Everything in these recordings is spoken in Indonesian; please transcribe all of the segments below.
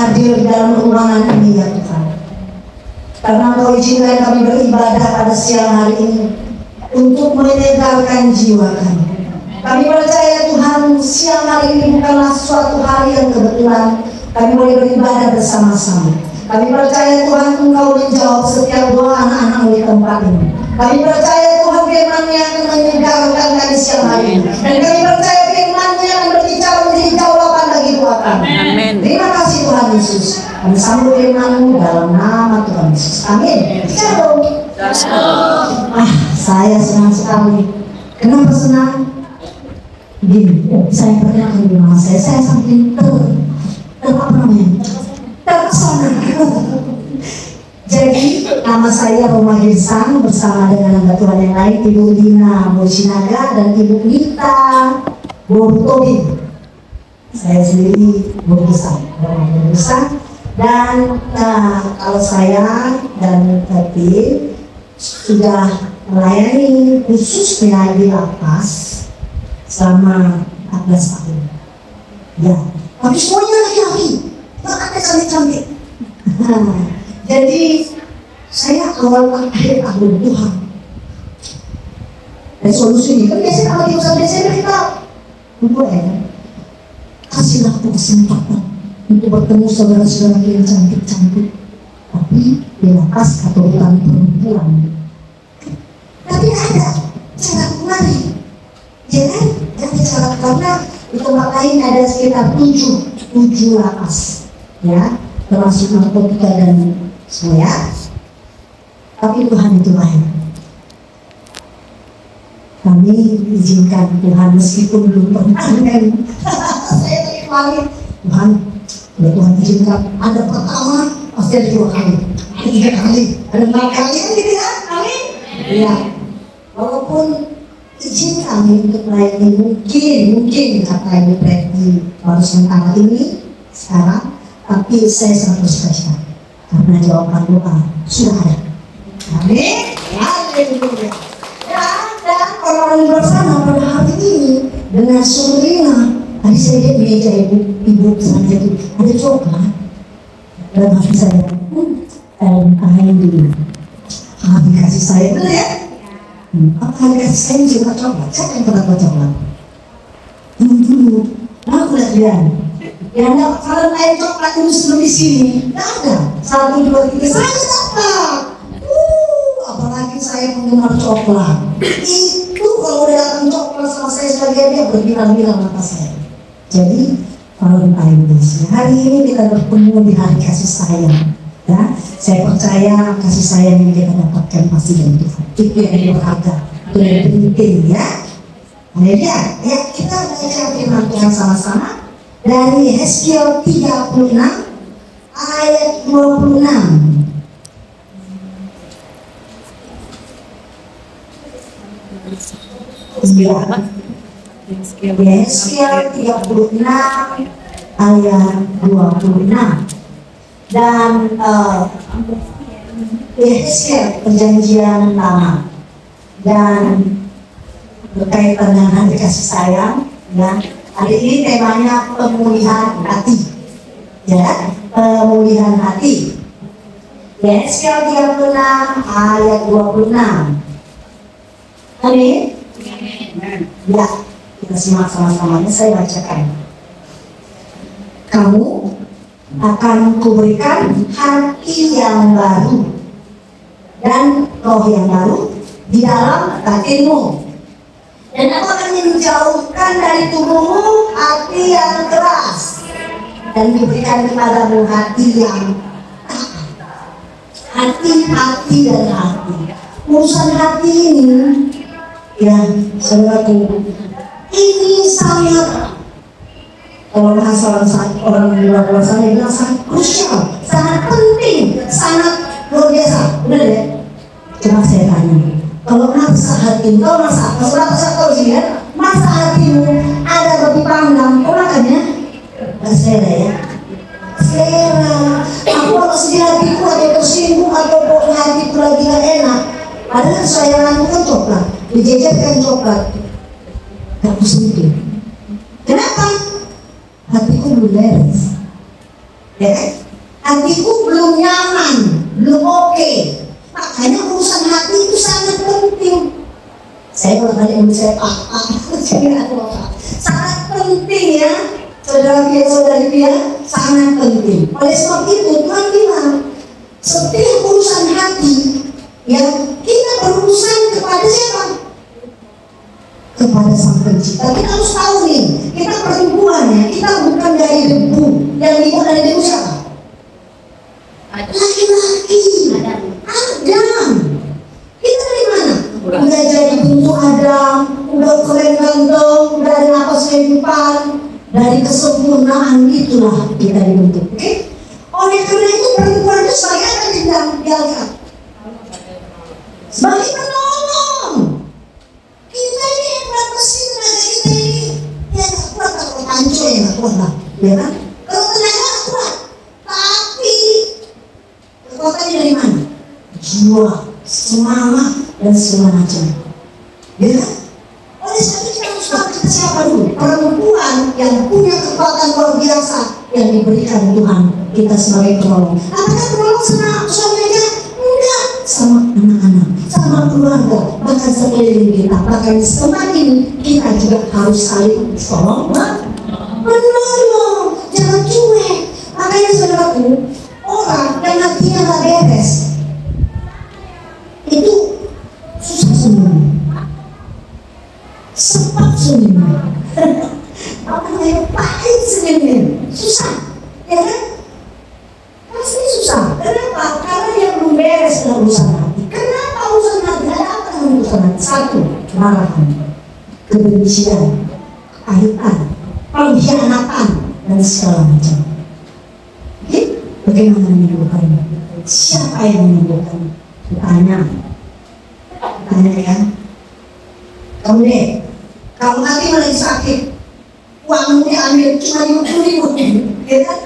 hadir di dalam ruangan ini ya Tuhan. Karena Engkau izinkan kami beribadah pada siang hari ini untuk menyegarkan jiwa kami. Kami percaya Tuhan, siang hari ini bukanlah suatu hari yang kebetulan kami boleh beribadah bersama-sama. Kami percaya Tuhan, Engkau menjawab setiap doa anak-anak di tempat ini. kami percaya Tuhan firman-Nya akan menyegarkan kami siang hari ini. Dan kami percaya firman-Nya akan berbicara menjadi jawaban bagi doa kami. Amin. Terima kasih Tuhan Yesus. Kami sambut firman-Mu dalam nama Tuhan Yesus. Amin. Shalom. Saya senang sekali. Kenapa senang? Gini, saya perkenalkan di rumah saya saking terpesona. Jadi nama saya Roma Girsang bersama dengan hamba Tuhan yang lain, Ibu Lina Mojinaga dan Ibu Nita Bortobi. Saya sendiri Girsang, Roma Girsang. Dan kalau saya dan tim sudah melayani khususnya di lapas selama 14 tahun. Ya, tapi semuanya laki-laki, tak ada cantik-cantik. Jadi saya awal akhir akun Tuhan. Dan solusinya kan biasanya kalau di usaha Desember kita kasihlah aku kesempatan untuk bertemu saudara-saudara yang cantik-cantik, tapi di lapas atau hutan perempuan. Tapi ada cara menarik, ya kan? Ada cara, karena di tempat lain ada sekitar 7 lapas, ya, termasuk narkotika dan semua. Tapi Tuhan itu baik. Kami izinkan Tuhan meskipun belum pernah kan. Saya tadi kemarin Tuhan, ya Tuhan izinkan ada pertama, pasti ada 2 kali, ada 3 kali, ada 4 kali kan gitu ya. Amin. Iya. Walaupun izin kami untuk melayani mungkin kata Ibu Preti baru sementara ini sekarang, tapi saya sangat bersuka karena jawaban doa sudah ada. Amin. Haleluya. Dan orang-orang bersama pada hari ini dengan Surina, tadi saya lihat meja ibu sana itu ada coklat dan hati saya alhamdulillah hati kasih saya benar ya. Apa harga saya juga coklat? Siapa yang pernah buat coklat? Dulu, aku lihat dia. Yang dapat kalau air coklat itu sebelum di sini, tidak ada. 1, 2, 3, saya dapat. Apalagi saya penggemar coklat. Itu kalau udah datang coklat sama saya sebagai dia berbilang-bilang mata saya. Jadi Valentine Day hari ini kita bertemu di hari kasih sayang. Ya, saya percaya kasih sayang yang kita dapatkan pasti dari Tuhan. Itu yang berharga, itu yang penting ya. Haleluya. Ya, kita baca firman Tuhan sama-sama dari Hezkiel 36 ayat 26. Hezkiel 36 ayat 26. Dan Hezkiel perjanjian lama dan berkaitan dengan hari kasih sayang ya. Hari ini temanya pemulihan hati ya, pemulihan hati. Hezkiel 36 ayat 26. Amin. Ya, kita simak sama-sama, saya bacakan. Kamu akan kuberikan hati yang baru dan roh yang baru di dalam batinmu, dan aku akan menjauhkan dari tubuhmu hati yang keras dan diberikan kepadamu hati yang hati dan hati. Urusan hati ini ya saudaraku, ini sangat, kalau masalah orang di luar sana bilang sangat krusial, sangat penting, sangat luar biasa, benar ya? Coba saya tanya, kalau masa hatimu, kalau saya tahu sih ya, masa hatimu ada roti panggang, kau makannya? Gak selera ya? Selera. Aku kalau sedih hatiku atau tersinggung atau pokoknya hatiku lagi gak enak, padahal saya lakukan coklat, dijajarkan coklat, gak aku sentuh. Kenapa? Hatiku belum beres. ya kan? Hatiku belum nyaman, belum oke. Makanya urusan hati itu sangat penting. Saya kalau tadi yang saya sangat penting ya, saudara-saudari dia, sangat penting. Oleh sebab itu Tuhan bilang, setiap urusan hati yang kita berurusan kepada siapa? Kepada Sang Pencipta. Kita harus tahu nih, kita perempuan ya, kita bukan dari debu. Yang dibuat dari debu siapa? Laki-laki. Adam. Kita dari mana? Udah jadi bentuk Adam, udah keren ganteng, udah ada napas kehidupan. Dari kesempurnaan itulah kita dibentuk. Oke? Oleh karena itu perempuan itu sebagai apa yang diangkat? Sebagai penolong. Kita ini yang batasin tenaga kita ini. Ya gak kuat kalau hancur ya gak kuat lah. Ya kan? Kalau tenaga gak kuat. Tapi kekuatannya dari mana? Jiwa, semangat, dan segala macam. Ya kan? Oleh sebab itu kita harus tahu kita siapa dulu. Perempuan yang punya kekuatan luar biasa yang diberikan Tuhan kita sebagai penolong. Apakah penolong sama suami aja? Enggak, sama anak-anak, sama keluarga, bahkan sekeliling kita. Bahkan semakin kita juga harus saling tolong menolong, jangan cuek. Makanya saudaraku, orang yang hatinya gak beres itu susah senyum, sempat senyum, apa namanya, pahit senyumnya, susah, ya kan? Pasti susah. Kenapa? Karena dia belum beres dalam urusan hati. Kenapa urusan hati? Ada apa dengan urusan hati? Satu, kemarahan, kebencian, kepahitan, pengkhianatan, dan segala macam. Oke? Bagaimana menimbulkannya? Siapa yang menimbulkannya? Tanya ya. Kamu deh, kalau nanti lagi sakit, uangmu diambil cuma 50.000, ya kan?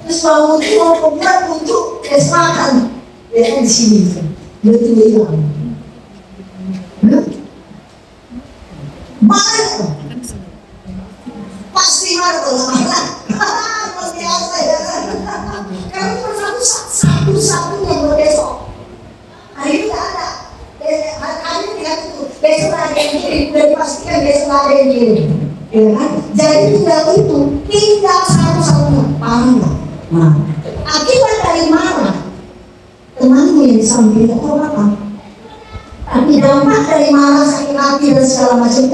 Terus mau pembuat untuk es makan, ya kan di sini, betul hilang. Marah, pasti marah kalau marah. Pasti apa ya kan? Karena cuma satu-satunya buat besok. Hari ini tidak ada. Hari ini tidak itu. Besok ada yang kirim, sudah dipastikan besok ada yang kirim. Ya kan? Jadi tinggal itu, tinggal satu-satunya. Paham nggak? Nah, akibat dari marah, temanmu yang disamping itu apa? Tapi dampak dari marah, sakit hati dan segala macam,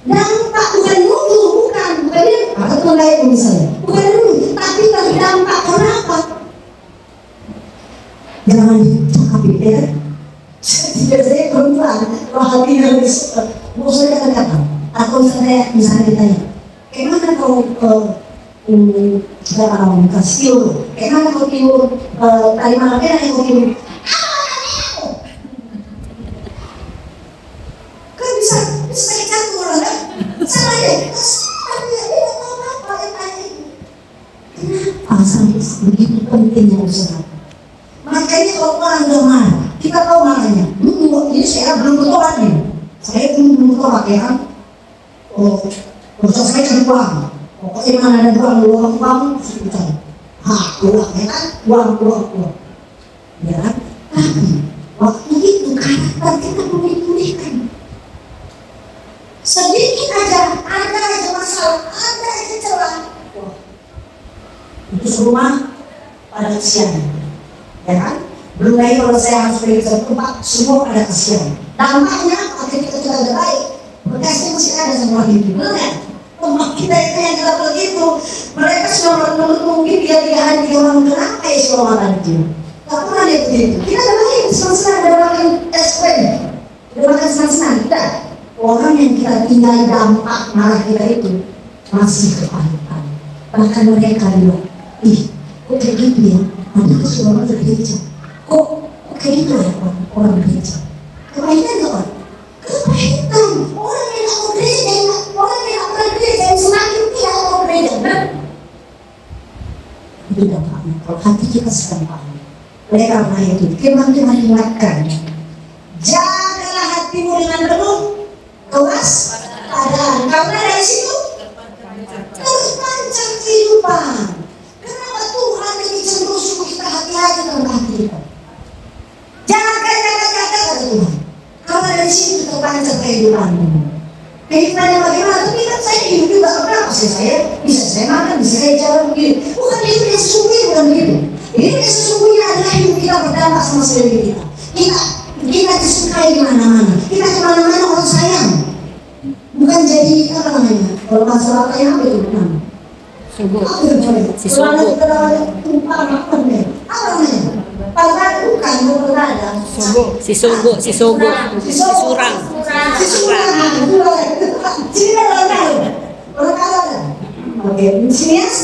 dampak bukan muncul, bukan dia, atau lain misalnya, bukan dulu, tapi terdampak. Kenapa? Jangan dicakapi ya. Jadi biasanya perempuan, kalau hatinya lebih, maksudnya kata-kata, atau misalnya ditanya, gimana kalau dalam kastil, karena kau tidur tadi malam yang kau tidur, kan bisa sakit jantung orang kan? Salah ya, tapi dia tidak tahu apa yang tadi. Kenapa sampai begitu pentingnya usaha? Makanya kalau orang udah marah, kita tahu marahnya. Ini saya belum bertobat nih, saya belum bertobat ya kan? Urusan saya cari uang. Pokoknya mana ada uang, kita uang ya kan, uang. Ya kan? Tapi waktu itu karakter kita belum dipulihkan. Sedikit aja, ada aja masalah, ada aja celah. Itu semua pada kesian, ya kan? Belum lagi kalau saya harus pergi ke tempat, semua ada kesian. Dampaknya, ketika kita udah baik, bekasnya masih ada semua hidup, benar kan? Teman kita itu yang kita begitu, mereka sudah menurut mungkin dia hari orang kenapa ya seorang itu tak pernah dia begitu. Kita ada makin senang-senang, ada makin SPM, ada makin senang-senang. Tidak, orang yang kita tinggal dampak marah kita itu masih kepahitan. Bahkan mereka bilang, ih kok kayak gitu ya, padahal semua orang gereja, kok kayak gitu ya orang gereja. Kepahitan gak orang? Kepahitan, orang yang gak mau gereja, orang yang gak pernah gereja, yang semakin tidak mau gereja. Itu dampaknya, kalau hati kita sedang paham. Oleh karena itu, firman Tuhan ingatkan, jagalah hatimu dengan penuh kewaspadaan, karena dari situ terpancar kehidupan. saya makan, bisa saya jalan begini. Bukan itu yang sesungguhnya, bukan begitu. Ini yang sesungguhnya adalah hidup kita berdampak sama sekeliling kita. Kita disukai di mana-mana. Kita kemana-mana orang sayang. Bukan jadi apa namanya? Kalau masalah kayak apa itu namanya? Subuh. Si Kalau subuh. ada tumpah apa namanya? Padahal bukan ada. Si subuh. Si surang. Si surang. Sini orang ada. Oke, sinias.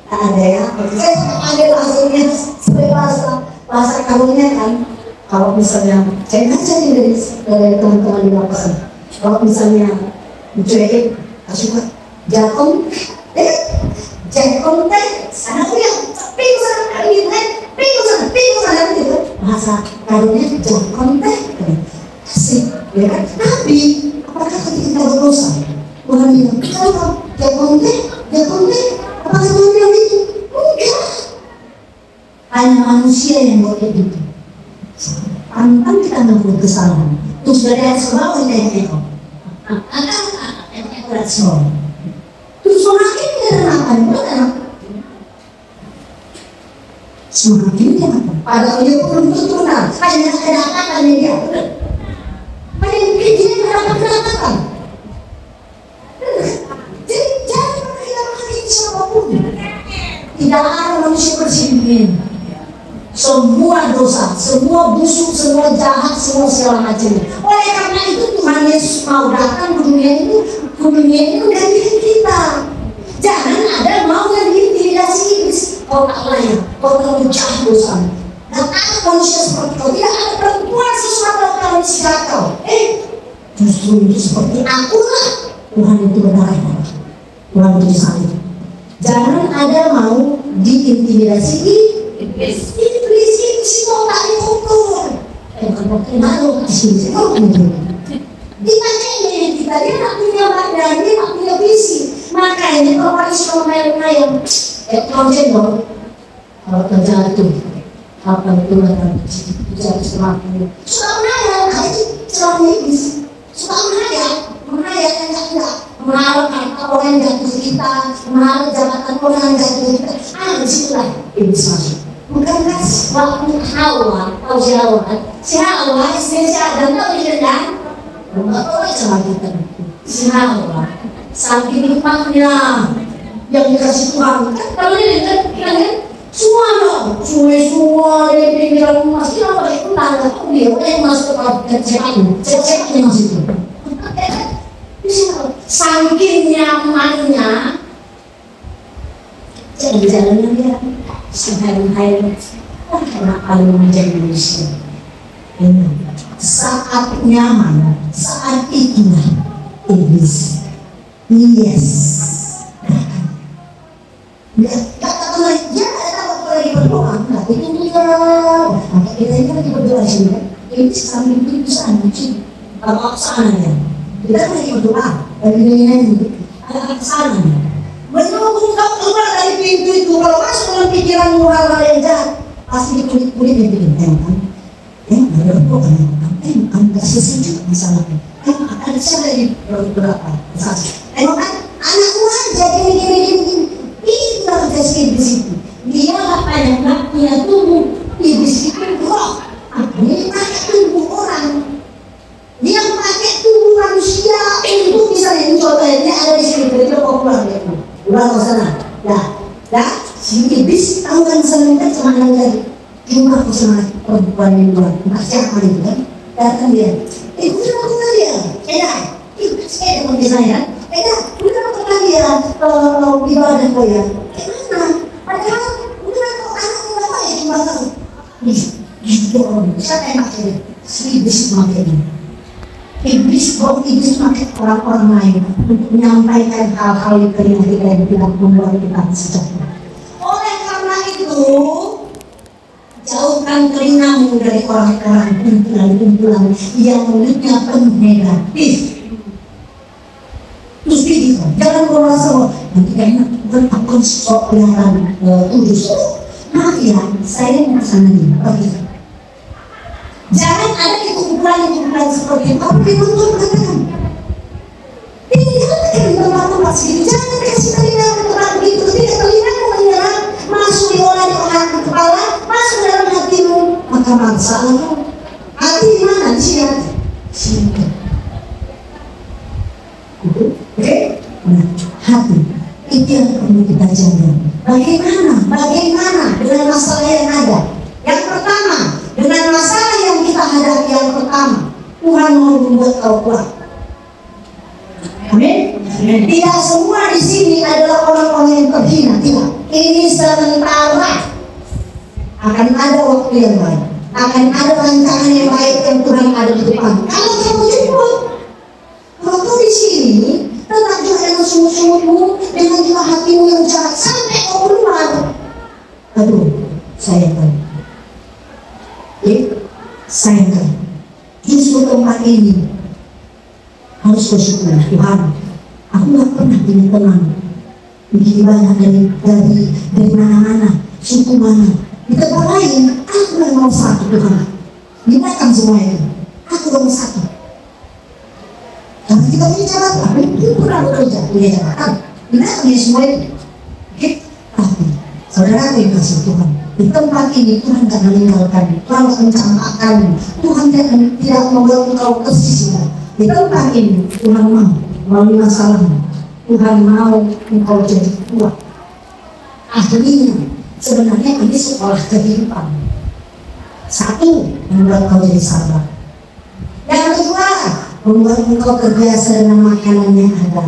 Ada ya. Saya panggil hasilnya sebagai bahasa karunya kan. Kalau misalnya saya ngajar dari teman-teman di lapangan. Kalau misalnya mencuekin, kasih jakom teh, sana kuliah, pingu sana gitu. Bahasa karunya jakom teh, asik, ya kan? Tapi apakah ketika kita berdosa, Tuhan bilang, kalau jakom teh, apakah Tuhan bilang itu? Enggak. Hanya manusia yang boleh gitu. Tanpa kita membuat kesalahan, terus dari atas ke bawah kita yang tengok. Terus semakin kita makan, semakin kita makan. Padahal dia belum tentu kenal, hanya kedapatan dia. Hanya mungkin dia kedapatan. Jadi jangan pernah kita menghakimi siapapun. Tidak ada manusia bersih begini. Semua dosa, semua busuk, semua jahat, semua segala macam. Oleh karena itu Tuhan Yesus mau datang ke dunia itu menggantikan kita. Jangan ada mau yang diintimidasi iblis. Kau tak layak, kau terlalu jahat dosa. Dan ada manusia seperti kau, tidak ada perempuan sesuatu yang akan mensikat kau. Justru itu seperti akulah Tuhan itu benar. Tuhan itu sakit. Jangan ada mau diintimidasi iblis itu si otak dikotor. Bukan malu kasih ditanyain kita, dia tak punya badan, dia tak punya visi. Makanya kalau ada suka main-main kalau jendol, kalau terjatuh apa itu jatuh semakin suka menayang, itu celana iblis. Suka menayang yang enggak mengharapkan orang yang jatuh kita, mengharap jabatan orang yang jatuh kita. Disitulah iblis masuk. Bukankah waktu Hawa, tahu si Hawa istri si Adam tahu dia kan? Enggak tahu sama kita. Si Hawa saking nikmatnya yang dikasih Tuhan. Kan kalau dia kan semua dong, semua dia bilang masih apa itu tanda tuh dia yang masuk ke cek masih itu. Saking nyamannya jalan-jalannya dia sehari-hari karena kalau menjadi manusia ini saat nyaman, saat itulah iblis kata lagi ya kalau lagi berdoa itu dia kita ini lagi berdoa sini kan iblis sambil itu sana sih kalau sana ya kita lagi berdoa lagi nyanyi ada sana. Menunggu kau keluar dari pintu itu, kalau masuk dalam pikiranmu hal-hal yang jahat, pasti kulit-kulit yang bikin kan? Ada bukan? Enggak selesai juga masalahnya. Ada siapa yang berapa? Kan anakmu aja gini. Itu terjadi iblis itu. Dia apa yang nggak punya tubuh iblis itu roh. Ini pakai tubuh orang. Dia pakai tubuh manusia untuk misalnya contohnya ada di sini dia mau pulang dia. Pulang ke sana, si iblis tahu kan sebenarnya cuma yang dari cuma aku sama perempuan yang luar, siapa itu kan? Datang dia, udah aku dia, itu saya dengan saya, udah aku dia ibadah kau ya, mana? Padahal udah aku anaknya apa ya cuma tahu, gitu orang, siapa yang pakai si iblis pakai ini? Iblis pakai orang-orang lain untuk menyampaikan hal-hal yang kita yang tidak membuat kita sejahtera. Oleh karena itu, jauhkan telingamu dari orang-orang kumpulan yang mulutnya penuh negatif. Terus gitu, jangan merasa nanti kayaknya aku sok kelihatan tulus. Maaf ya, saya mau sana nih, begitu. Jangan ada di kumpulan seperti itu. Apa yang Tuhan katakan? Ini jangan di tempat-tempat segitu. Jangan kasih telinga kamar salah. Hati di mana? Di sini. Sini. Oke? Nah, hati itu yang perlu kita jaga. Bagaimana dengan masalah yang ada? Yang pertama, dengan masalah yang kita hadapi yang pertama, Tuhan mau membuat kau kuat. Amin. Tidak semua di sini adalah orang-orang yang terhina, tidak. Ini sementara. Akan ada waktu yang baik, akan ada rancangan yang baik yang Tuhan ada di depan. Kalau kamu jemput, kalau kau di sini, tetap juga dengan sungguh-sungguhmu, dengan juga hatimu yang jahat sampai kau keluar. Aduh, sayangkan. Sayangkan. Justru tempat ini harus bersyukur, Tuhan. Aku nggak pernah punya teman begini banyak dari mana-mana, suku mana. Di tempat lain, aku yang mau satu, Tuhan. Gunakan semua itu. Aku yang satu. Karena kita punya jabatan, itu pernah bekerja, punya jabatan. Gunakan ya semua itu. Oke? Tapi, saudara yang kasih Tuhan, di tempat ini Tuhan tak meninggalkan, Tuhan tak mencampakkan, Tuhan tidak membuat engkau tersisih. Di tempat ini Tuhan mau melalui masalahmu, Tuhan mau engkau jadi kuat. Akhirnya sebenarnya ini sekolah kehidupan. Satu, membuat kau jadi sabar. Yang kedua, membuat engkau terbiasa dengan makanan yang ada.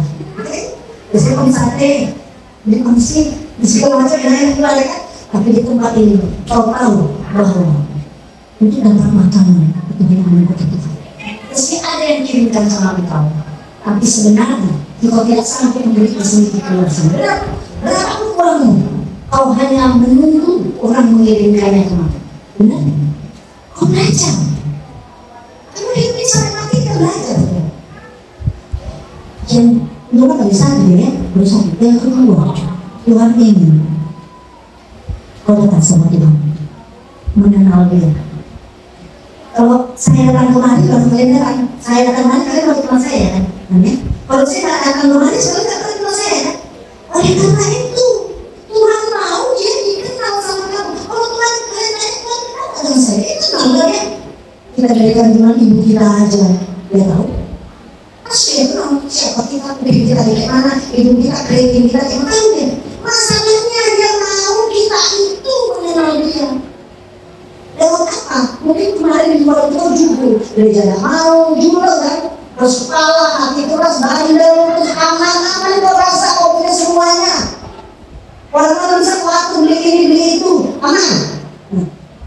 Biasanya om sate, di komsi, di segala macam yang lain kan. Tapi di tempat ini kau tahu bahwa itu dapat makanan itu yang kita. Meski ada yang kirimkan sama engkau, tapi sebenarnya engkau tidak sampai memberi sedikit keluar. Berapa uangmu? Kau hanya menunggu orang mengirimkannya kemana? Benar? Kau belajar. Kamu hidup sampai mati kita belajar. Yang kedua kali satu ya, berusaha. Yang kedua, Tuhan ingin kau dekat sama Tuhan, mengenal Dia. Kalau saya datang kemari, kalau kalian datang, saya datang kemari, kalian harus kenal saya kan? Kalau saya datang kemari, kalian tak akan kenal saya kan? Oleh karena itu, Tuhan mau dia dikenal sama kamu. Kalau Tuhan kalian kenal dengan saya, itu kenal ya. Kita berikan cuma ibu kita aja, dia tahu. Pasti dia kenal siapa kita, ibu kita dari mana, ibu kita, kredit kita, dia tahu dia. Masalahnya dia mau kita itu mengenal dia. Lewat apa? Mungkin kemarin di luar itu juga gereja mau juga kan, harus kepala, hati keras, bandel, terus aman-aman kau rasa kau punya semuanya. Orang-orang bisa waktu beli ini beli itu, aman.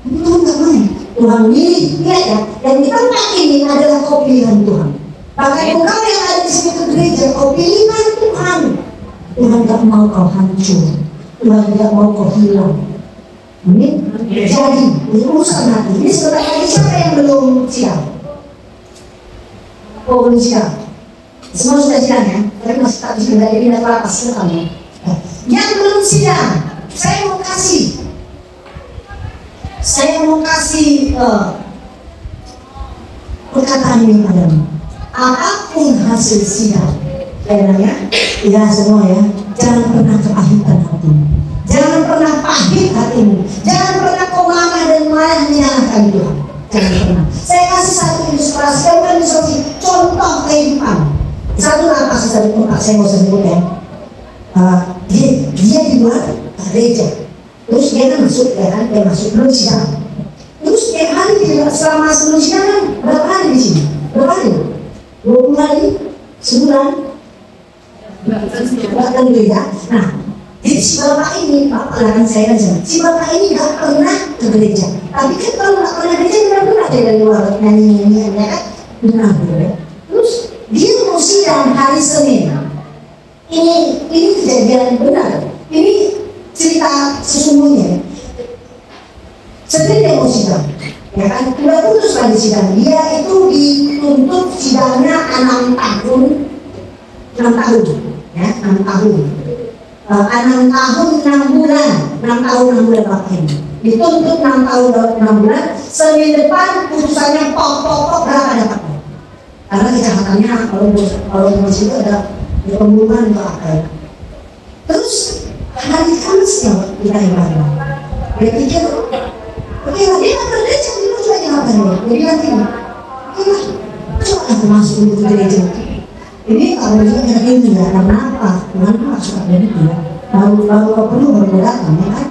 Tuhan nggak main. Tuhan milih, lihat ya. Dan di tempat ini adalah kau pilihan Tuhan. Bahkan engkau yang ada di sini ke gereja, kau pilihan Tuhan. Tuhan nggak mau kau hancur. Tuhan tidak mau kau hilang. Amin. Jadi, ini urusan hati. Ini sebenarnya siapa yang belum siap? Oh, belum siap. Semua sudah siap ya, tapi masih tak bisa dari ini apa sekali. Yang belum siap, saya mau kasih perkataan ini padamu. Apapun hasil sidang, ya, ya semua ya, jangan pernah kepahitan hatimu. Jangan pernah pahit hatimu. Jangan pernah kau marah dan marah menyalahkan Tuhan. Jangan pernah. Saya kasih satu ilustrasi, bukan ilustrasi, contoh kehidupan. Satu apa satu tempat saya mau sebut ya. Dia di luar gereja. Terus dia kan masuk ya kan, dia masuk belum sidang. Terus tiap hari dia selama sebelum sidang kan berapa hari di sini? Berapa hari? 20 hari? Sebulan? Bahkan gitu ya. Nah, jadi si bapak ini, bapak lah kan saya aja. Si bapak ini nggak pernah ke gereja. Tapi kan kalau nggak pernah gereja, dia pernah dari luar nyanyi ya kan? Benar ya. Terus dia mau sidang hari Senin. Ini kejadian benar. Ini cerita sesungguhnya. Senin dia mau sidang, ya kan? Udah putus kan di sidang. Dia itu dituntut sidangnya 6 tahun, ya 6 tahun. 6 tahun 6 bulan, 6 tahun 6 bulan Bapak ini. Dituntut 6 tahun 6 bulan. Senin depan putusannya pokok berapa dapatnya? Karena kejahatannya kalau masih itu ada pembunuhan atau apa ya. Terus hari Kamis ya kita ibadah. Dia pikir, oke dia nggak kerja apa dia? Dia bilang gini, coba aku masuk dulu ke gereja. Ini kalau dia kayak gini ya, karena apa? Tuhan masuk ke gereja ya. Lalu kau perlu baru datang ya kan?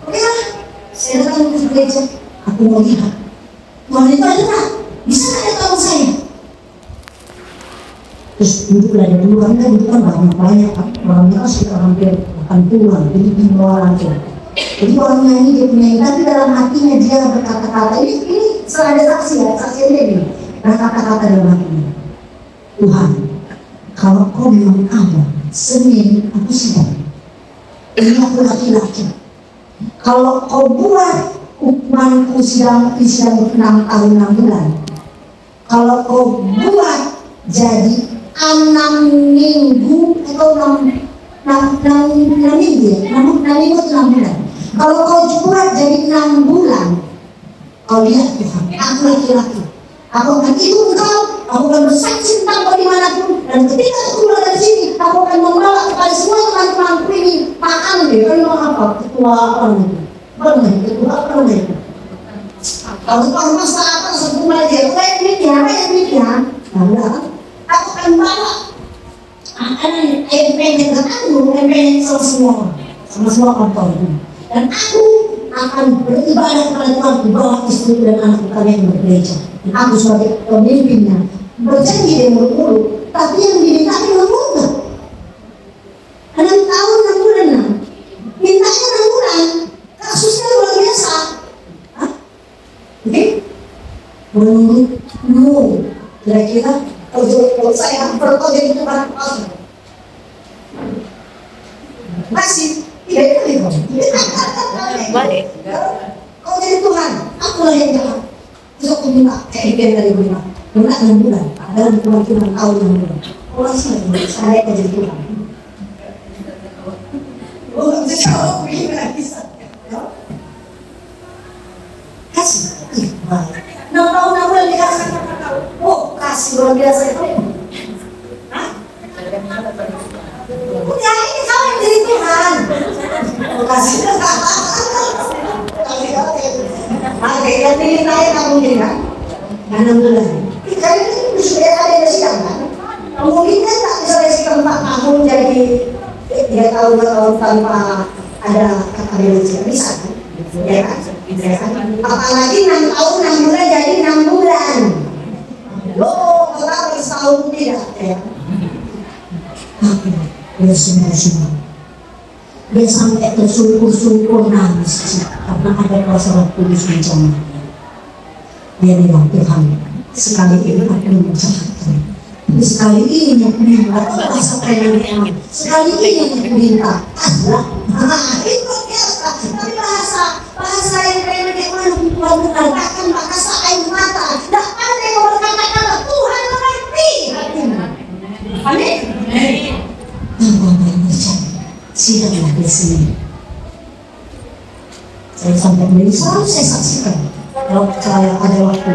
Oke lah, saya datang ke gereja. Aku mau lihat. Tuhan itu ada tak? Bisa nggak ada tahu saya? Terus duduklah dia dulu, kami kan itu kan banyak kan? Orangnya kan sekitar hampir 80-an, jadi 5 orang tuh. Jadi orang nyanyi dia penyanyi, tapi dalam hatinya dia berkata-kata, ini selain ada saksi ya, saksi dia nih, berkata-kata dalam hatinya, Tuhan, kalau kau memang ada, Senin aku sidang, ini aku laki-laki. Kalau kau buat hukumanku sidang 6 tahun 6 bulan, kalau kau buat jadi 6 minggu atau 6 minggu ya, 6 minggu atau 6 bulan. Kalau kau buat jadi 6 bulan, kau lihat Tuhan, aku laki-laki, aku akan ikut engkau, aku akan bersaksi tentang kau dimanapun, dan ketika aku keluar dari sini, aku akan membawa kepada semua teman-temanku ini makan deh, kan mau apa? Ketua apa namanya? Ketua apa namanya? Kalau kau masa apa sebelum dia, kayak demikian, nah, aku akan bawa pengen ketemu, pengen sama semua kantor ini. Dan aku akan beribadah kepada Tuhan di bawah istri dan anak kalian yang bergereja. Dan aku sebagai pemimpinnya berjanji dia mulut-mulut, tapi yang diminta mulut-mulut. 6 tahun 6 bulan, mintanya 6 bulan, kasusnya luar biasa. Oke? Menurutmu, kira-kira kalau saya berkau jadi Tuhan apa? Masih tidak itu. Balik. Kau jadi Tuhan, akulah yang jahat. Terus aku minta, kayak ikan dari minta 6 bulan, dalam kemungkinan tahun 6 bulan. Orang sih, saya jadi Tuhan. Oh, nggak bisa jawab begini lagi. Kasih, baik. 6 tahun 6 bulan dikasih. Oh, kasih luar biasa itu. Hah? Udah ini kau yang jadi Tuhan. Kasih. Oke, yang dimintai kamu ini kan? 6 bulan. Kali ini sudah ada yang sidang kan? Mungkin kan tak bisa sidang 4 tahun jadi 3 tahun 2 tahun tanpa ada kata belusi. Bisa kan? Ya kan? Apalagi 6 tahun 6 bulan jadi 6 bulan. Loh, kalau setahun tidak ya. Dia sungguh-sungguh. Dia sampai tersungkur-sungkur nangis karena ada kuasa Roh Kudus menjamah dia. Dia bilang, Tuhan, sekali ini aku menjahatkan. Sekali ini aku minta kuasa pengen. Sekali ini aku minta Allah. Itu biasa. Tapi bahasa yang pengen mana Tuhan mengatakan bahasa air mata. Tidak pandai kau berkata-kata Tuhan mengerti. Amin. Apa yang terjadi? Sidanglah di sini. Saya sampai ini selalu saya saksikan. Kalau saya ada waktu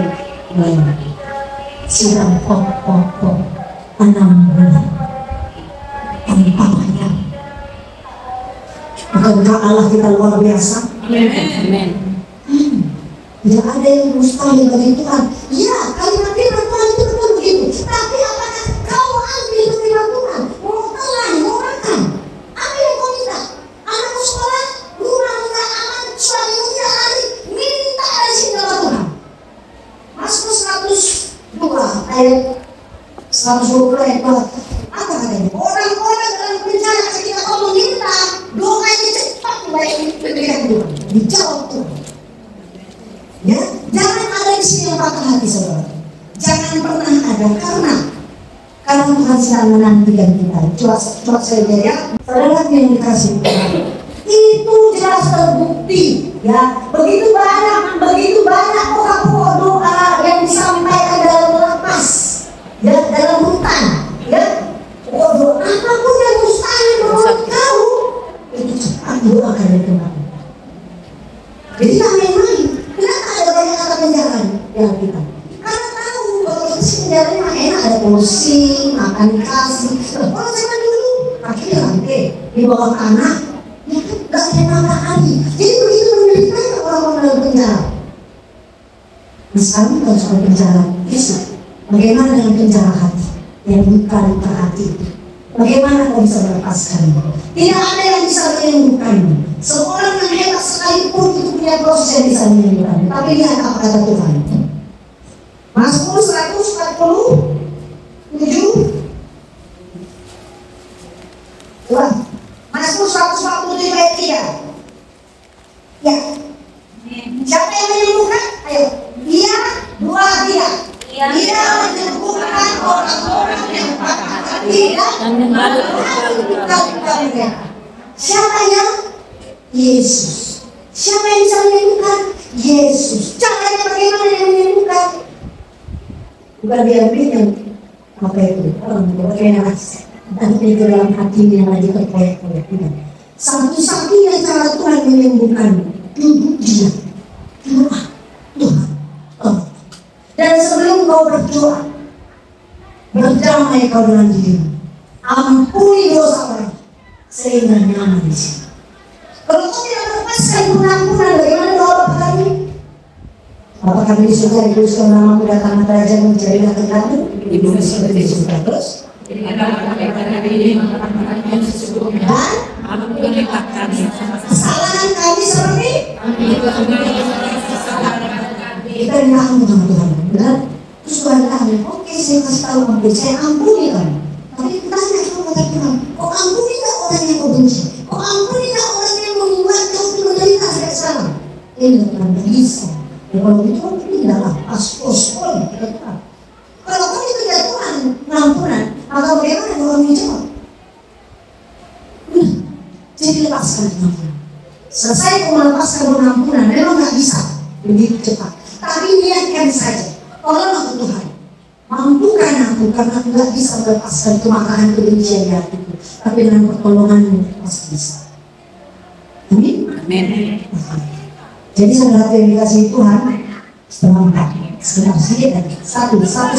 sidang pokok 6 bulan tanpa bayar. Bukankah Allah kita luar biasa? Amin. Tidak ada yang mustahil bagi Tuhan. Ya, kalimat firman Tuhan itu betul begitu. Tapi apakah kau ambil firman Tuhan? Mau telan, mau makan? Apa yang kau minta? Anakmu sekolah, rumahmu tak aman, suamimu tidak lari. Minta dari sini sama Tuhan. Mazmur 102 ayat 120 ayat 2. Apa katanya? Orang-orang dalam bencana ketika kau meminta, doanya cepat diberikan Tuhan. Dijawab Tuhan. Ya, jangan ada di sini yang patah hati saudara. Jangan pernah ada karena Tuhan sedang menantikan kita. Coba saya lihat ya, saudara yang dikasih Tuhan. Itu jelas terbukti. Ya, begitu banyak pokok-pokok doa yang disampaikan dalam lapas, ya, dalam hutan, ya. Pokok doa apapun yang mustahil menurut kau, itu cepat doakan dari Tuhan. Jadi tak main-main. Kenapa ada banyak kata penjara yang kita? Karena tahu bahwa itu sih penjaranya enak, ada kursi, makan dikasih. Kalau zaman dulu, akhirnya lantai di bawah tanah, ya kan gak ada matahari. Jadi begitu menderita orang-orang dalam penjara. Misalnya kalau soal penjara fisik, bagaimana dengan penjara hati yang bukan hati itu? Bagaimana kau bisa melepaskan? Tidak ada yang bisa menyembuhkanmu. Seorang yang hebat sekalipun itu punya proses yang bisa menyembuhkanmu. Tapi lihat apa kata Tuhan. Mazmur 147. Wah, Mazmur 147 ayat 3. Ya. Siapa yang menyembuhkan? Ayo. Dia, dua dia. Dia menyembuhkan orang-orang yang patah hati dan luka-luka. Siapa yang? Yesus. Siapa yang bisa menyembuhkan? Yesus. Caranya bagaimana yang menyembuhkan? Bukan dia berikan apa itu? Bagaimana? Dan di dalam hati yang lagi terkoyak-koyak. Satu-satunya cara Tuhan menyembuhkan, duduk dia. Doa, Tuhan. Dan sebelum kau berdoa, berdamai kau dengan dirimu. Ampuni dosa orang sehingga nyaman di sini. Kalau kau tidak melepaskan pengampunan, bagaimana doa Bapa kami? Bapa kami di surga, dikuduskan namamu, datanglah kerajaanmu, jadilah kehendakmu di bumi seperti di surga. Terus dan kesalahan kami seperti kita dinamakan sama Tuhan, benar? Terus Tuhan kami, oke saya kasih tahu ampun, saya ampuni kamu. Tapi tanya sama kata Tuhan, kok ampuni tak orang yang kau benci? Kok ampuni tak orang yang membuat kau menderita sejak sekarang? Ini Tuhan tak bisa. Ya kalau itu tidaklah pas-pospon kata Tuhan. Kalau kau itu tidak Tuhan pengampunan, maka bagaimana Tuhan menjawab? Jadi lepaskan pengampunan. Selesai kau melepaskan pengampunan, memang tak bisa begitu cepat. Tapi niatkan saja, tolonglah Tuhan, mampukan aku karena aku tidak bisa melepaskan kemarahan kebencian di hatiku. Tapi dengan pertolonganmu pasti bisa. Amin. Amin. Jadi saudara yang dikasihi Tuhan, setengah 4, sebentar sedikit lagi, satu kisah.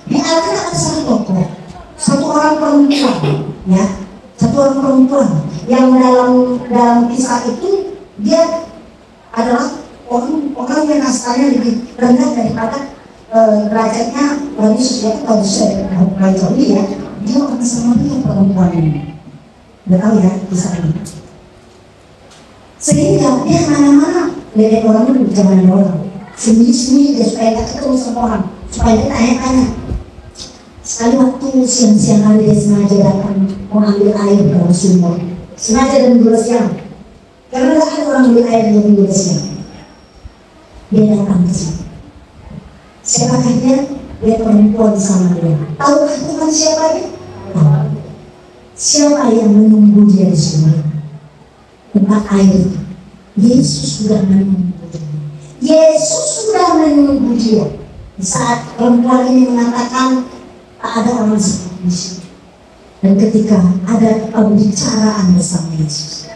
Di Alkitab ada satu tokoh, satu orang perempuan, ya, satu orang perempuan yang dalam kisah itu dia adalah orang yang kastanya lebih rendah daripada derajatnya Tuhan Yesus. Ya, kalau saya belajar ya, dia orang Samaria perempuan ini. Udah tahu ya kisah ini. Sehingga dia mana-mana lihat orang itu jangan orang sembunyi-sembunyi dia supaya tak ketemu sama orang, supaya dia tanya-tanya. Sekali waktu siang-siang hari dia sengaja datang mengambil air ke dalam sumur, sengaja jam 12 siang, karena tidak ada orang ambil air jam 12 siang. Dia datang ke sini. Siapakah dia? Dia perempuan sama dia. Tahukah Tuhan siapa dia? Tahu. Siapa yang menunggu dia di sumur? Tempat air itu. Yesus sudah menunggu dia. Yesus sudah menunggu dia. Di saat perempuan ini mengatakan tak ada orang seperti di sini. Dan ketika ada pembicaraan bersama Yesus,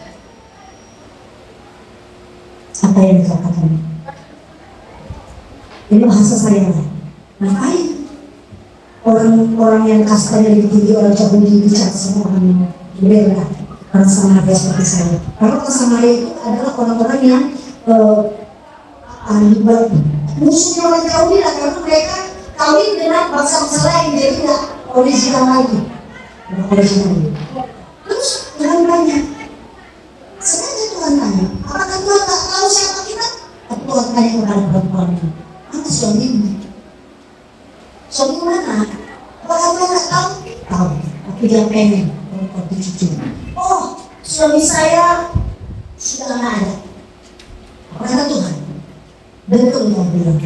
apa yang dikatakan? Ini bahasa saya. Ngapain orang-orang yang kastanya lebih tinggi, orang Yahudi bicara sama orang yang berbeda, orang Samaria seperti saya? Karena orang Samaria itu adalah orang-orang yang musuhnya orang Yahudi lah, karena mereka kawin dengan bangsa-bangsa lain, jadi tidak original lagi. Terus Tuhan tanya, sengaja Tuhan tanya, apakah Tuhan tak tahu siapa kita? Tapi Tuhan tanya kepada perempuan ini, mana suamimu? Suami mana? Apakah Tuhan tak tahu? Tahu, tapi dia pengen untuk jujur. Oh, suami saya sudah tidak ada. Apa kata Tuhan? Betul yang bilang,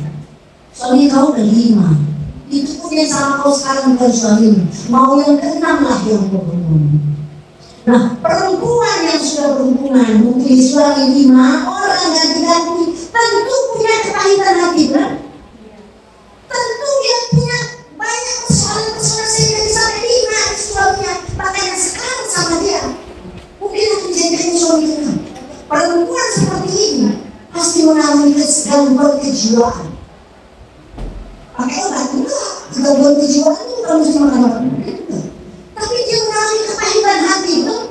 suami kau udah 5. Itu pun yang sama kau sekarang bukan suamimu. Mau yang ke-6 lah yang kau berhubungan. Nah, perempuan yang sudah berhubungan mungkin suami 5, orang yang diganti, tentu punya kepahitan hati, kan? Tentu dia punya banyak persoalan-persoalan sehingga bisa terima suaminya. Makanya sekarang sama dia mungkin aku dijadikan suami kita. Perempuan seperti ini pasti mengalami gangguan kejiwaan. Pakai obat enggak, gangguan kejiwaan itu bukan mesti makan obat, tapi dia mengalami kepahitan hati, betul?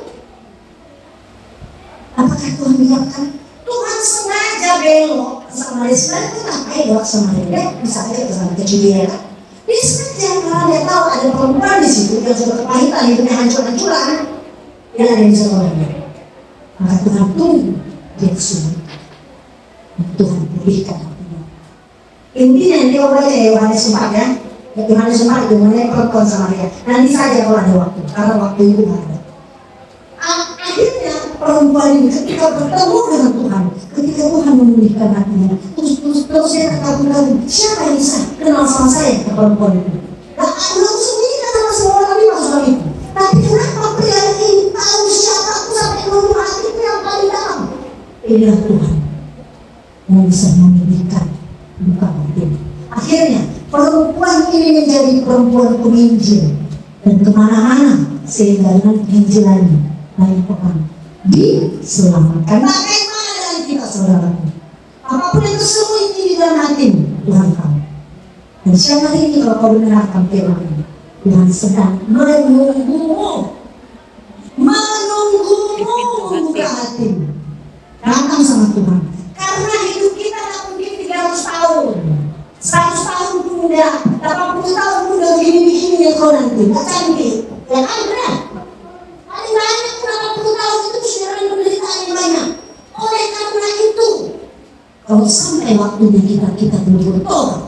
Apakah Tuhan biarkan? Tuhan sengaja belok sama dia sebenarnya tuh ngapain lewat sama dia, bisa aja kesana kecil dia kan. Dia sengaja karena dia tahu ada perempuan di situ yang sudah kepahitan hidupnya hancur-hancuran, dia ada yang bisa tolongnya. Maka Tuhan tunggu dia kesulitan. Tuhan pulihkan hatinya. Intinya dia baca Yohanes 4 ya. Yohanes 4 itu mengenai perempuan Samaria. Nanti saja kalau ada waktu, karena waktu itu nggak ada. Akhirnya perempuan ini ketika bertemu dengan Tuhan, ketika Tuhan memulihkan hatinya, terus dia ketakutan, siapa yang bisa kenal sama saya ke perempuan itu? Nah, belum sembunyikan sama semua orang ini maksudnya itu. Tapi kenapa pria ini tahu siapa aku sampai menuduh hatiku yang paling dalam? Inilah Tuhan yang bisa memulihkan luka batin. Akhirnya perempuan ini menjadi perempuan penginjil dan kemana-mana sehingga dengan penginjilannya banyak orang diselamatkan. Bagaimana dengan kita saudaraku? Apapun yang tersembunyi di dalam hatimu, Tuhan tahu. Dan siang hari ini kalau kau mendengarkan firman ini, Tuhan sedang menunggumu membuka hatimu. Datang sama Tuhan. Karena hidup kita tak mungkin 300 tahun, 100 tahun pun udah, 80 tahun pun udah begini-begini ya kau nanti. Gak canggih, ya kan benar? Paling banyak 80 tahun itu sudah penderitaan yang banyak. Oleh karena itu, kalau sampai waktunya kita belum bertobat,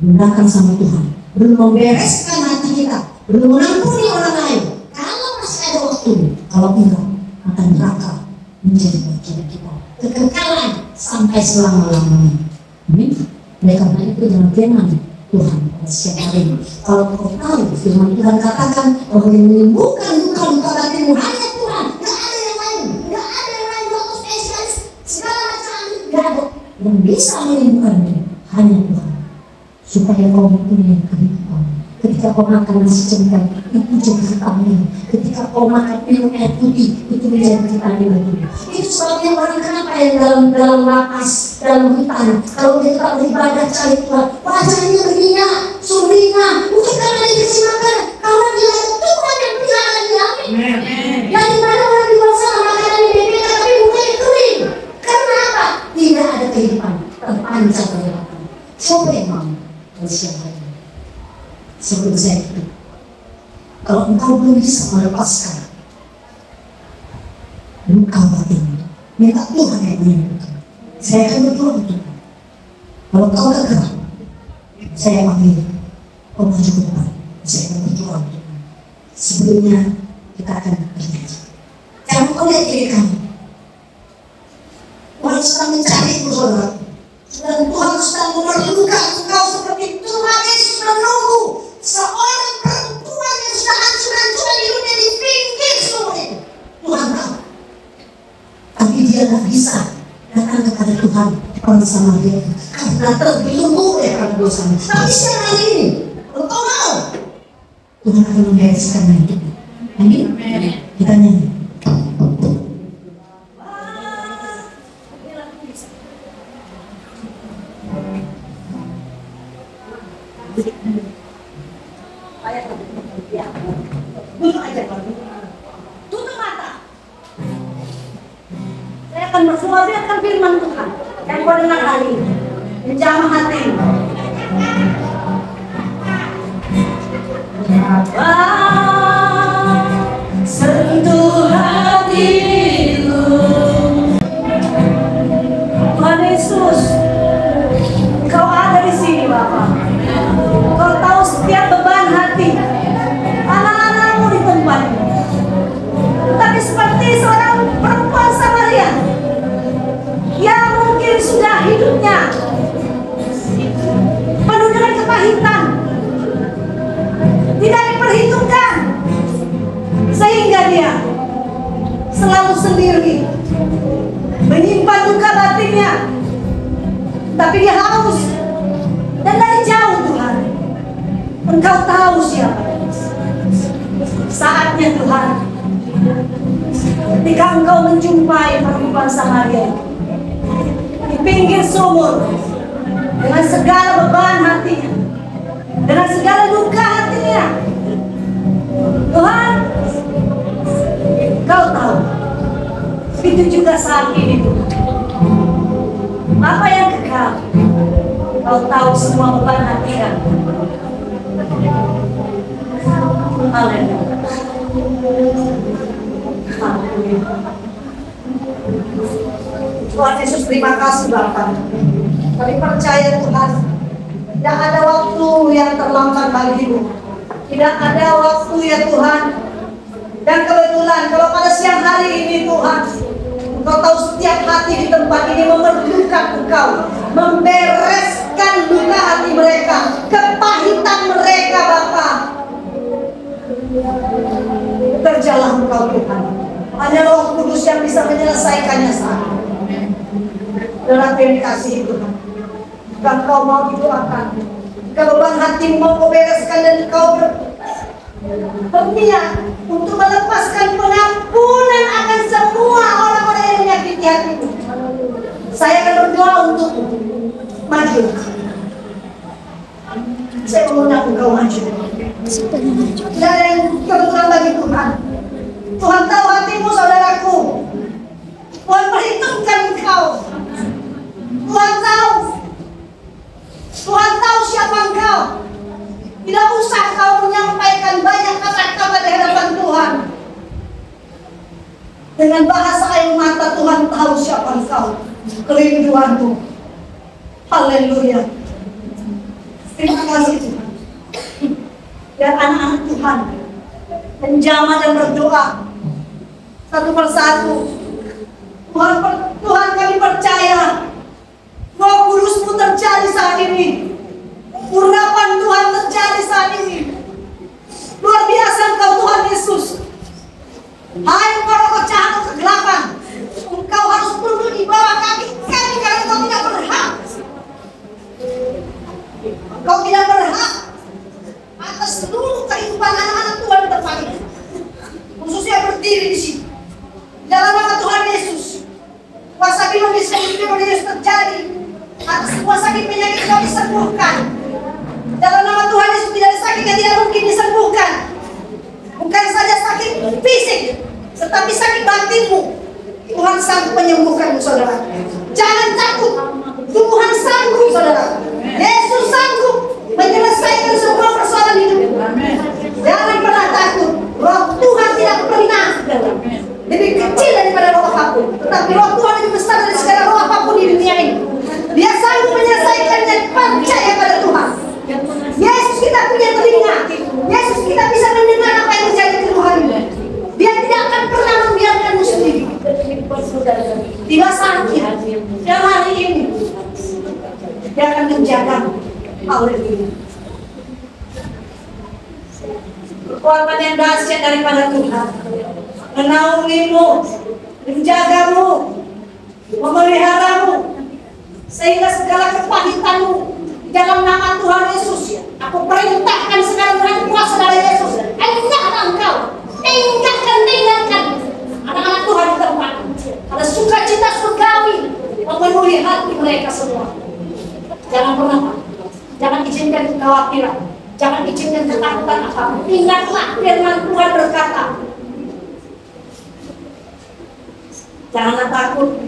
belum datang sama Tuhan, belum membereskan hati kita, belum mengampuni orang lain, kalau masih ada waktu, kalau enggak, akan neraka menjadi bagian kita, kekekalan sampai selama-lamanya. Amin. Oleh karena itu dalam firman Tuhan siang hari ini, kalau kau tahu firman Tuhan katakan bahwa yang menyembuhkan luka-luka batinmu hanya Tuhan, nggak ada yang lain, nggak ada yang lain, dokter spesialis segala macam, nggak ada yang bisa menyembuhkanmu, hanya Tuhan. Supaya kau mempunyai kehidupan. Ketika kau makan nasi cengkeh, itu jadi vitamin. Ketika kau makan minum air putih, itu menjadi vitamin bagi. Itu sebabnya orang kenapa yang dalam lapas, dalam hutan, kalau dia tak beribadah cari Tuhan, wajahnya berminyak, sumringah, bukan karena dia dikasih makan, karena dia ada Tuhan yang pelihara dia. Dari mana orang dewasa makanan yang berbeda tapi mukanya kering. Karena apa? Tidak ada kehidupan terpancar dari hati. Siapa yang mau? Siang hari ini sebelum saya hidup, kalau engkau belum bisa melepaskan luka batin, minta Tuhan yang menyembuhkan. Saya akan berdoa untuk kau. Kalau kau gagal, saya panggil kau maju ke depan, saya akan berdoa untuk kau. Sebelumnya kita akan berjanji, jangan kau lihat diri kamu, orang sedang mencari saudara. Dan Tuhan sedang memerlukan engkau seperti Tuhan Yesus menunggu seorang perempuan yang sudah hancur-hancuran hidupnya di pinggir sumur itu. Tuhan tahu, tapi dia tidak bisa datang kepada Tuhan orang Samaria karena terbelenggu karena dosanya. Tapi siang hari ini, kalau kau mau, Tuhan akan membereskan hidupmu. Amin. Kita nyanyi. Tutup mata. Saya akan bersuarakan firman Tuhan yang kau dengar hari ini. Menjamah hati. Sentuh hatiku, Tuhan Yesus. Kau ada di sini, Bapak. Kau tahu setiap beban hati anak-anakmu di tempatmu. Tapi seperti seorang perempuan Samaria yang mungkin sudah hidupnya penuh dengan kepahitan, tidak diperhitungkan, sehingga dia selalu sendiri menyimpan luka batinnya. Tapi dia haus, dan dari jauh Tuhan, Engkau tahu siapa. Saatnya Tuhan, ketika Engkau menjumpai perempuan Samaria di pinggir sumur dengan segala beban hatinya, dengan segala luka hatinya, Tuhan, Engkau tahu. Itu juga saat ini Tuhan, apa yang Kau tahu semua beban hati kan? Haleluya. Tuhan Yesus, terima kasih Bapa. Kami percaya Tuhan, tidak ada waktu yang terlambat bagimu. Tidak ada waktu ya Tuhan. Dan kebetulan kalau pada siang hari ini Tuhan, Engkau tahu setiap hati di tempat ini memerlukan Engkau, membereskan luka hati mereka, kepahitan mereka Bapa. Kerjalah Engkau Tuhan. Hanya Roh Kudus yang bisa menyelesaikannya saat ini. Dalam yang dikasihi Tuhan, jika Engkau mau didoakan, jika beban hatimu mau Kau bereskan dan Engkau berniat untuk melepaskan pengampunan akan semua orang-orang yang menyakiti hatimu, saya akan berdoa untukmu. Maju. Saya mengundang Engkau maju. Tidak ada yang kebetulan bagi Tuhan. Tuhan tahu hatimu saudaraku. Tuhan perhitungkan engkau. Tuhan tahu. Tuhan tahu siapa engkau. Tidak usah kau menyampaikan banyak kata-kata di hadapan Tuhan. Dengan bahasa air mata Tuhan tahu siapa engkau. Kerinduanmu. Haleluya. Terima kasih Tuhan. Dan anak-anak Tuhan menjamah dan berdoa satu persatu. Tuhan kami percaya Roh Kudus-Mu terjadi saat ini. Urapan Tuhan terjadi saat ini. Luar biasa Engkau Tuhan Yesus. Hai engkau roh jahat kegelapan, engkau harus tunduk di bawah kaki kami karena engkau tidak berhak. Engkau tidak berhak atas seluruh kehidupan anak-anak Tuhan di tempat ini. Khususnya berdiri di sini. Dalam nama Tuhan Yesus, kuasa biologis Yesus terjadi. Atas semua sakit penyakit kau disembuhkan. Dalam nama Tuhan Yesus tidak ada sakit yang tidak mungkin disembuhkan. Bukan saja sakit fisik, tetapi sakit batinmu. Tuhan sanggup menyembuhkanmu saudara. Jangan takut. Tuhan sanggup saudara. Yesus sanggup menyelesaikan semua persoalan hidup. Jangan pernah takut. Roh Tuhan tidak pernah lebih kecil daripada roh apapun. Tetapi roh Tuhan lebih besar dari segala roh apapun di dunia ini. Dia sanggup menyelesaikannya. Percaya pada Tuhan. Yesus kita punya telinga. Yesus kita bisa mendengar apa yang terjadi di Tuhanmu. Dia tidak akan pernah membiarkanmu sendiri. Tidak sakit. Dalam hari ini Dia akan menjagamu. Haleluya. Kekuatan yang dahsyat daripada Tuhan menaungimu, menjagamu, memeliharamu, sehingga segala kepahitanmu dalam nama Tuhan Yesus, aku perintahkan sekarang dengan kuasa dari Yesus, tinggalkan engkau, tinggalkan anak-anak Tuhan di tempat. Ada sukacita surgawi memenuhi hati mereka semua. Jangan pernah takut, jangan izinkan kekhawatiran, jangan izinkan ketakutan apapun. Ingatlah firman Tuhan berkata, janganlah takut,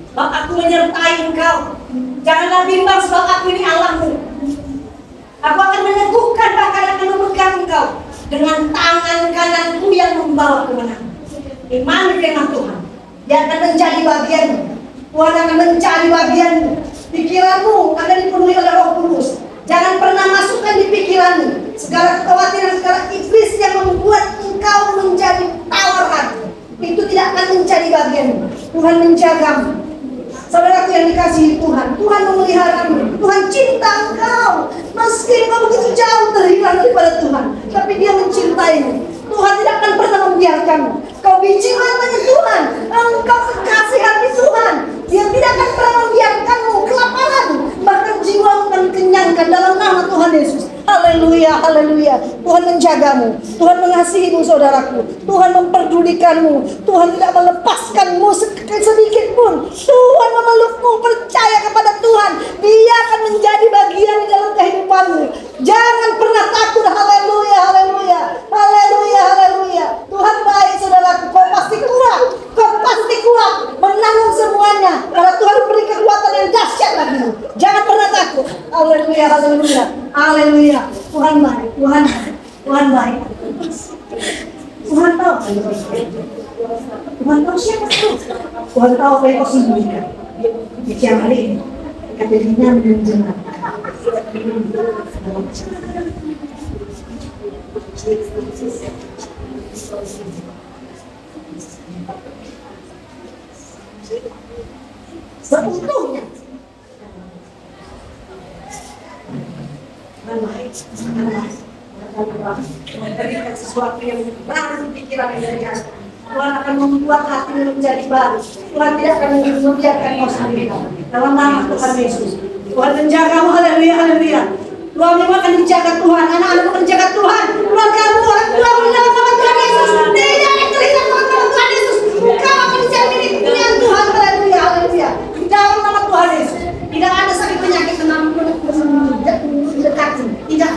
sebab aku menyertai engkau. Janganlah bimbang, sebab aku ini Allahmu. Aku akan meneguhkan, bahkan akan memegang engkau dengan tangan kananku yang membawa kemenangan. Iman firman Tuhan, dia akan menjadi bagianmu. Tuhan akan menjadi bagianmu. Pikiranmu akan dipenuhi oleh Roh Kudus. Jangan pernah masukkan di pikiranmu segala kekhawatiran, segala iblis yang membuat engkau menjadi tawar hati. Itu tidak akan menjadi bagianmu. Tuhan menjagamu. Saudaraku yang dikasihi Tuhan, Tuhan memeliharamu. Tuhan cinta engkau. Meski engkau begitu jauh terhilang daripada Tuhan, tapi Dia mencintaimu. Tuhan tidak akan pernah membiarkanmu. Kau biji matanya Tuhan, engkau kekasih hati Tuhan. Dia tidak akan pernah membiarkanmu kelaparan, bahkan jiwamu akan kenyangkan dalam nama Tuhan Yesus. Haleluya, haleluya. Tuhan menjagamu, Tuhan mengasihimu saudaraku. Tuhan memperdulikanmu. Tuhan tidak melepaskanmu sedikit pun. Tuhan memelukmu. Percaya kepada Tuhan, Dia akan menjadi bagian di dalam kehidupanmu. Jangan pernah takut. Haleluya, haleluya, haleluya, haleluya. Tuhan baik saudaraku. Kau pasti kuat, kau pasti kuat menanggung semuanya, karena Tuhan beri kekuatan yang dahsyat bagimu. Jangan pernah takut. Haleluya, haleluya, haleluya. Tuhan baik, Tuhan baik, Tuhan baik. Tuhan tahu, Tuhan tahu siapa tahu. Tuhan tahu apa yang kau sembunyikan. Di siang hari ini, kata dirinya menjenak. Seutuhnya. Memberikan sesuatu yang baru pikiran dari hati. Tuhan akan membuat hatimu menjadi baru. Tuhan tidak akan membiarkan kau sendiri. Dalam nama Tuhan Yesus, Tuhan menjagamu. Haleluya, haleluya. Tuhan memang akan dijaga Tuhan. Anak-anakmu akan dijaga Tuhan. Keluargamu, orang tuamu dalam nama Tuhan Yesus. Tidak akan terlihat dalam nama Tuhan Yesus. Kau akan menjadi milik Tuhan. Haleluya, haleluya. Di dalam nama Tuhan Yesus. Tidak ada sakit penyakit mendekati. Tidak.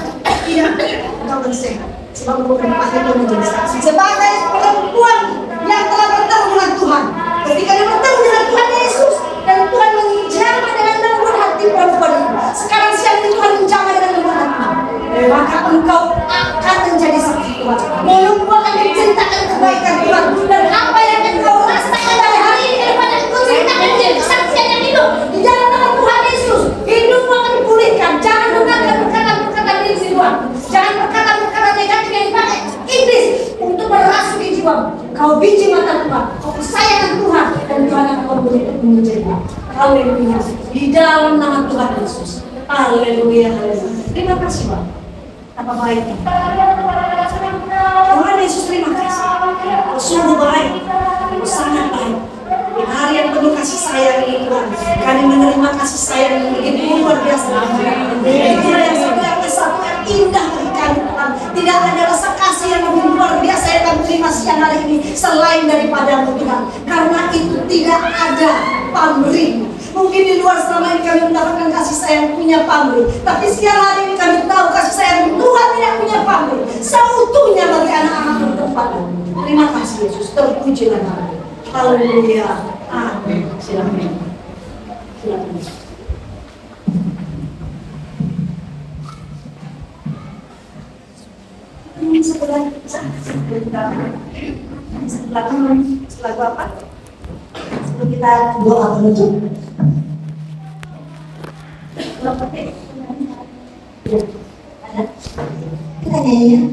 Engkau bersehat. Sebab engkau berpakai Tuhan menjadi saksi. Sebagai perempuan yang telah bertemu dengan Tuhan. Ketika dia bertemu dengan Tuhan Yesus. Dan Tuhan menjamah dengan lembut hati perempuan itu. Sekarang siang ini Tuhan menjamah dengan lembut hati. Maka engkau akan menjadi saksi Tuhan. Mulutmu akan menceritakan kebaikan Tuhan. Dan apa yang engkau rasakan dari hari ini ke depan engkau ceritakan menjadi kesaksian yang hidup. Di dalam nama Tuhan Yesus. Hidupmu akan dipulihkan. Jangan dengarkan perkataan-perkataan diri Tuhan. Jangan perkataan-perkataan negatif yang dipakai iblis untuk merasuki jiwamu. Kau biji mata Tuhan. Kau kesayangan Tuhan. Dan Tuhan akan membuatmu menjadi. Haleluya. Di dalam nama Tuhan Yesus. Haleluya, haleluya. Terima kasih Pak. Apa baiknya? Tuhan Yesus, terima kasih. Kau sungguh baik. Kau sangat baik. Di hari yang penuh kasih sayang ini Tuhan, kami menerima kasih sayang yang begitu luar biasa. Itulah yang satu yang indah bagi kami Tuhan. Tidak ada rasa kasih yang lebih luar biasa yang kami terima siang hari ini selain daripada-Mu Tuhan. Karena itu tidak ada pamrih. Mungkin di luar selama ini kami mendapatkan kasih sayang punya pamrih, tapi siang hari ini kami tahu kasih sayang Tuhan tidak punya pamrih. Seutuhnya bagi anak-anak bertempat. Terima kasih Yesus, terpujilah nama. Haleluya. Amin. Silakan. Silakan. Setelah apa? Sebelum kita doa penutup. Ada? Kita nyanyi ya.